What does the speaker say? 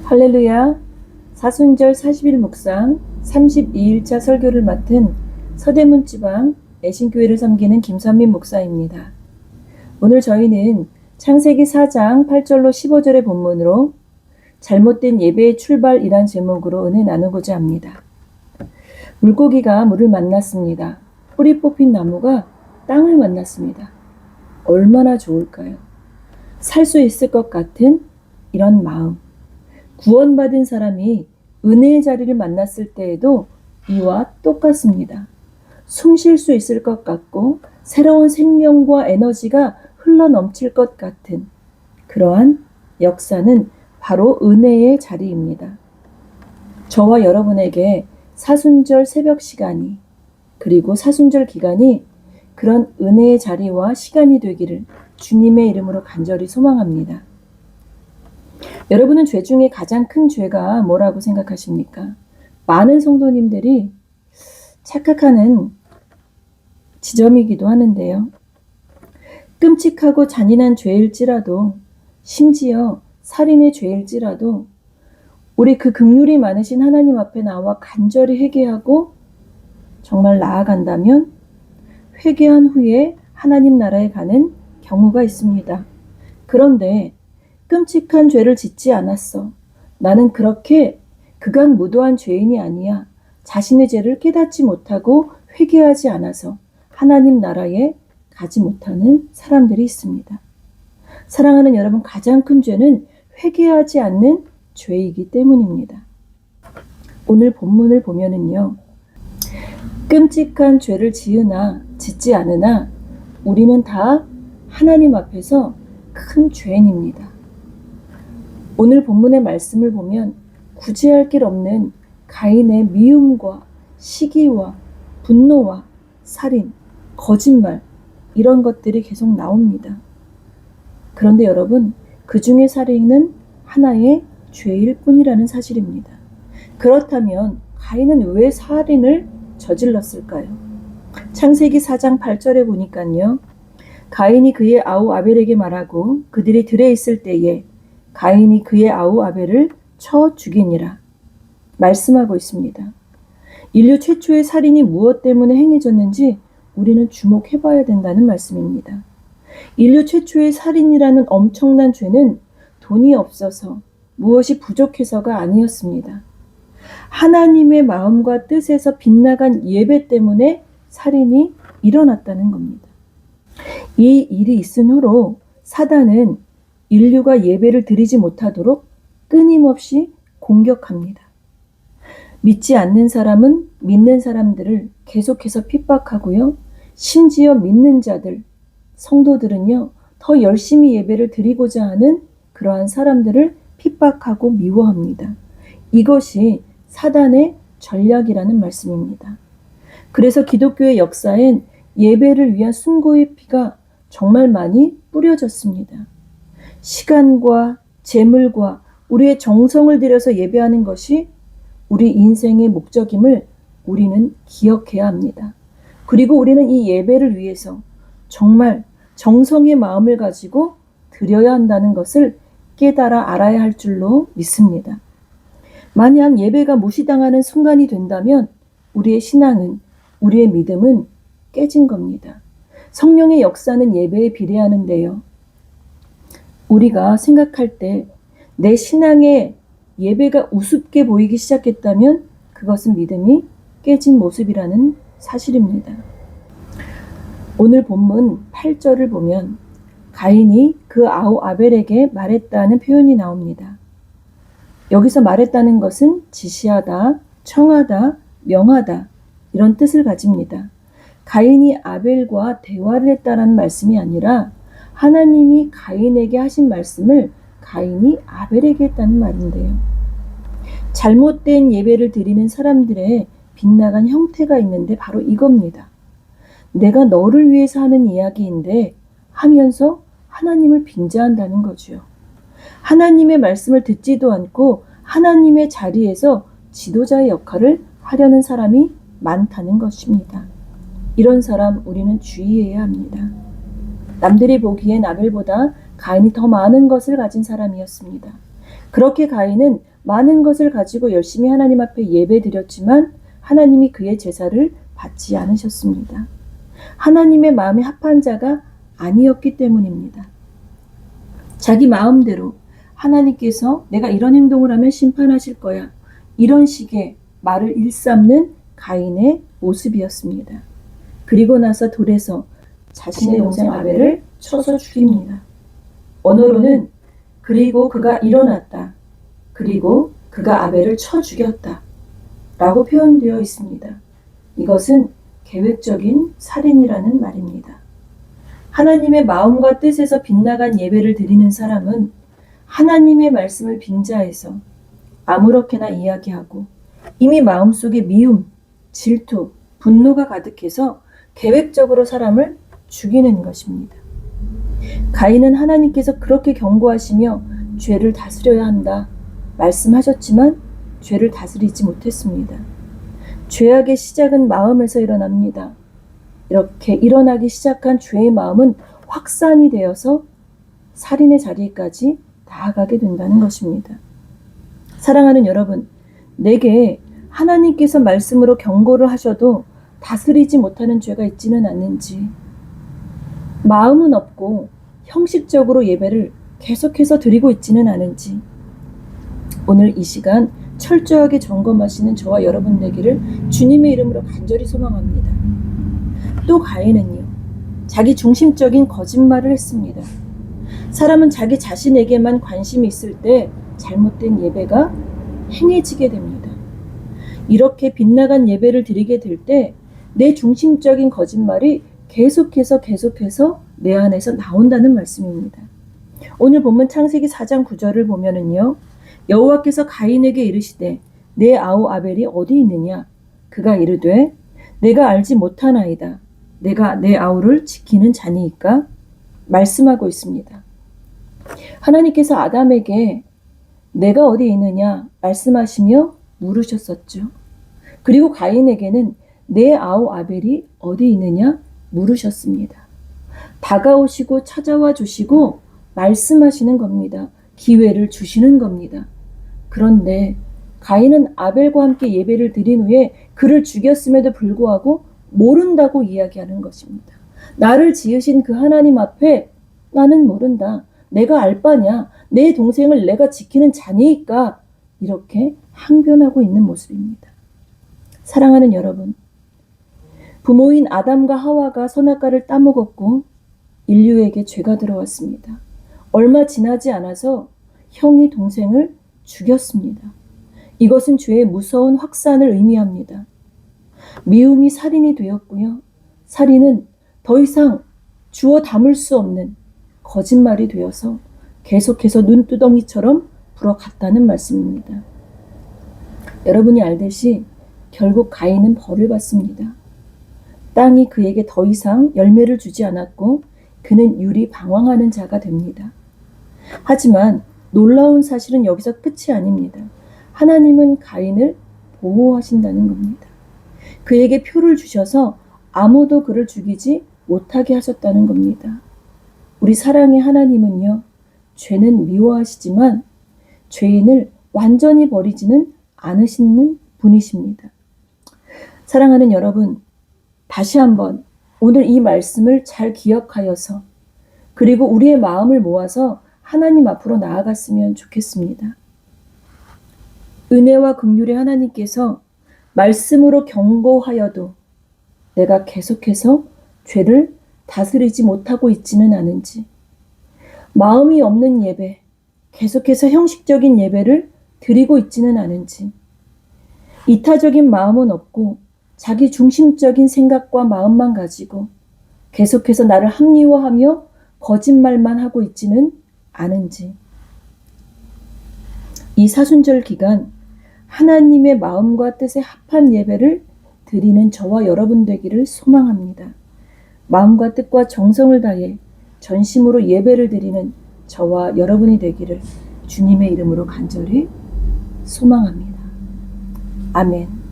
할렐루야. 사순절 40일 묵상 32일차 설교를 맡은 서대문 지방 애신교회를 섬기는 김선민 목사입니다. 오늘 저희는 창세기 4장 8절로 15절의 본문으로 잘못된 예배의 출발이란 제목으로 은혜 나누고자 합니다. 물고기가 물을 만났습니다. 뿌리 뽑힌 나무가 땅을 만났습니다. 얼마나 좋을까요? 살 수 있을 것 같은 이런 마음. 구원받은 사람이 은혜의 자리를 만났을 때에도 이와 똑같습니다. 숨 쉴 수 있을 것 같고 새로운 생명과 에너지가 흘러넘칠 것 같은 그러한 역사는 바로 은혜의 자리입니다. 저와 여러분에게 사순절 새벽 시간이 그리고 사순절 기간이 그런 은혜의 자리와 시간이 되기를 주님의 이름으로 간절히 소망합니다. 여러분은 죄 중에 가장 큰 죄가 뭐라고 생각하십니까? 많은 성도님들이 착각하는 지점이기도 하는데요. 끔찍하고 잔인한 죄일지라도 심지어 살인의 죄일지라도 우리 그 긍휼이 많으신 하나님 앞에 나와 간절히 회개하고 정말 나아간다면 회개한 후에 하나님 나라에 가는 경우가 있습니다. 그런데 끔찍한 죄를 짓지 않았어. 나는 그렇게 극악무도한 죄인이 아니야. 자신의 죄를 깨닫지 못하고 회개하지 않아서 하나님 나라에 가지 못하는 사람들이 있습니다. 사랑하는 여러분, 가장 큰 죄는 회개하지 않는 죄이기 때문입니다. 오늘 본문을 보면은요, 끔찍한 죄를 지으나 짓지 않으나 우리는 다 하나님 앞에서 큰 죄인입니다. 오늘 본문의 말씀을 보면 구제할 길 없는 가인의 미움과 시기와 분노와 살인, 거짓말 이런 것들이 계속 나옵니다. 그런데 여러분, 그 중에 살인은 하나의 죄일 뿐이라는 사실입니다. 그렇다면 가인은 왜 살인을 저질렀을까요? 창세기 4장 8절에 보니까요. 가인이 그의 아우 아벨에게 말하고 그들이 들에 있을 때에 가인이 그의 아우 아벨을 쳐 죽이니라 말씀하고 있습니다. 인류 최초의 살인이 무엇 때문에 행해졌는지 우리는 주목해봐야 된다는 말씀입니다. 인류 최초의 살인이라는 엄청난 죄는 돈이 없어서 무엇이 부족해서가 아니었습니다. 하나님의 마음과 뜻에서 빗나간 예배 때문에 살인이 일어났다는 겁니다. 이 일이 있은 후로 사단은 인류가 예배를 드리지 못하도록 끊임없이 공격합니다. 믿지 않는 사람은 믿는 사람들을 계속해서 핍박하고요. 심지어 믿는 자들, 성도들은요, 더 열심히 예배를 드리고자 하는 그러한 사람들을 핍박하고 미워합니다. 이것이 사단의 전략이라는 말씀입니다. 그래서 기독교의 역사엔 예배를 위한 순고의 피가 정말 많이 뿌려졌습니다. 시간과 재물과 우리의 정성을 들여서 예배하는 것이 우리 인생의 목적임을 우리는 기억해야 합니다. 그리고 우리는 이 예배를 위해서 정말 정성의 마음을 가지고 드려야 한다는 것을 깨달아 알아야 할 줄로 믿습니다. 만약 예배가 무시당하는 순간이 된다면 우리의 신앙은, 우리의 믿음은 깨진 겁니다. 성령의 역사는 예배에 비례하는데요. 우리가 생각할 때 내 신앙의 예배가 우습게 보이기 시작했다면 그것은 믿음이 깨진 모습이라는 사실입니다. 오늘 본문 8절을 보면 가인이 그 아우 아벨에게 말했다는 표현이 나옵니다. 여기서 말했다는 것은 지시하다, 청하다, 명하다 이런 뜻을 가집니다. 가인이 아벨과 대화를 했다는 말씀이 아니라 하나님이 가인에게 하신 말씀을 가인이 아벨에게 했다는 말인데요. 잘못된 예배를 드리는 사람들의 빗나간 형태가 있는데 바로 이겁니다. 내가 너를 위해서 하는 이야기인데 하면서 하나님을 빙자한다는 거죠. 하나님의 말씀을 듣지도 않고 하나님의 자리에서 지도자의 역할을 하려는 사람이 많다는 것입니다. 이런 사람 우리는 주의해야 합니다. 남들이 보기엔 아벨보다 가인이 더 많은 것을 가진 사람이었습니다. 그렇게 가인은 많은 것을 가지고 열심히 하나님 앞에 예배 드렸지만 하나님이 그의 제사를 받지 않으셨습니다. 하나님의 마음에 합한 자가 아니었기 때문입니다. 자기 마음대로 하나님께서 내가 이런 행동을 하면 심판하실 거야, 이런 식의 말을 일삼는 가인의 모습이었습니다. 그리고 나서 돌에서 자신의 동생 아벨을 쳐서 죽입니다. 언어로는 그리고 그가 일어났다, 그리고 그가 아벨을 쳐 죽였다 라고 표현되어 있습니다. 이것은 계획적인 살인이라는 말입니다. 하나님의 마음과 뜻에서 빗나간 예배를 드리는 사람은 하나님의 말씀을 빙자해서 아무렇게나 이야기하고 이미 마음속에 미움, 질투, 분노가 가득해서 계획적으로 사람을 죽이는 것입니다. 가인은 하나님께서 그렇게 경고하시며 죄를 다스려야 한다 말씀하셨지만 죄를 다스리지 못했습니다. 죄악의 시작은 마음에서 일어납니다. 이렇게 일어나기 시작한 죄의 마음은 확산이 되어서 살인의 자리까지 나아가게 된다는 것입니다. 사랑하는 여러분, 내게 하나님께서 말씀으로 경고를 하셔도 다스리지 못하는 죄가 있지는 않는지, 마음은 없고 형식적으로 예배를 계속해서 드리고 있지는 않은지, 오늘 이 시간 철저하게 점검하시는 저와 여러분 되기를 주님의 이름으로 간절히 소망합니다. 또 가인은요, 자기 중심적인 거짓말을 했습니다. 사람은 자기 자신에게만 관심이 있을 때 잘못된 예배가 행해지게 됩니다. 이렇게 빗나간 예배를 드리게 될 때 내 중심적인 거짓말이 계속해서 내 안에서 나온다는 말씀입니다. 오늘 본문 창세기 4장 9절을 보면은요, 여호와께서 가인에게 이르시되 내 아우 아벨이 어디 있느냐? 그가 이르되 내가 알지 못하나이다. 내가 내 아우를 지키는 자니이까? 말씀하고 있습니다. 하나님께서 아담에게 내가 어디 있느냐 말씀하시며 물으셨었죠. 그리고 가인에게는 내 아우 아벨이 어디 있느냐 물으셨습니다. 다가오시고 찾아와 주시고 말씀하시는 겁니다. 기회를 주시는 겁니다. 그런데 가인은 아벨과 함께 예배를 드린 후에 그를 죽였음에도 불구하고 모른다고 이야기하는 것입니다. 나를 지으신 그 하나님 앞에 나는 모른다. 내가 알 바냐? 내 동생을 내가 지키는 자니까 이렇게 항변하고 있는 모습입니다. 사랑하는 여러분, 부모인 아담과 하와가 선악과를 따먹었고 인류에게 죄가 들어왔습니다. 얼마 지나지 않아서 형이 동생을 죽였습니다. 이것은 죄의 무서운 확산을 의미합니다. 미움이 살인이 되었고요. 살인은 더 이상 주워 담을 수 없는 거짓말이 되어서 계속해서 눈두덩이처럼 불어갔다는 말씀입니다. 여러분이 알듯이 결국 가인은 벌을 받습니다. 땅이 그에게 더 이상 열매를 주지 않았고 그는 유리방황하는 자가 됩니다. 하지만 놀라운 사실은 여기서 끝이 아닙니다. 하나님은 가인을 보호하신다는 겁니다. 그에게 표를 주셔서 아무도 그를 죽이지 못하게 하셨다는 겁니다. 우리 사랑의 하나님은요, 죄는 미워하시지만 죄인을 완전히 버리지는 않으시는 분이십니다. 사랑하는 여러분, 다시 한번 오늘 이 말씀을 잘 기억하여서 그리고 우리의 마음을 모아서 하나님 앞으로 나아갔으면 좋겠습니다. 은혜와 긍휼의 하나님께서 말씀으로 경고하여도 내가 계속해서 죄를 다스리지 못하고 있지는 않은지, 마음이 없는 예배, 계속해서 형식적인 예배를 드리고 있지는 않은지, 이타적인 마음은 없고 자기 중심적인 생각과 마음만 가지고 계속해서 나를 합리화하며 거짓말만 하고 있지는 않은지, 이 사순절 기간 하나님의 마음과 뜻에 합한 예배를 드리는 저와 여러분 되기를 소망합니다. 마음과 뜻과 정성을 다해 전심으로 예배를 드리는 저와 여러분이 되기를 주님의 이름으로 간절히 소망합니다. 아멘.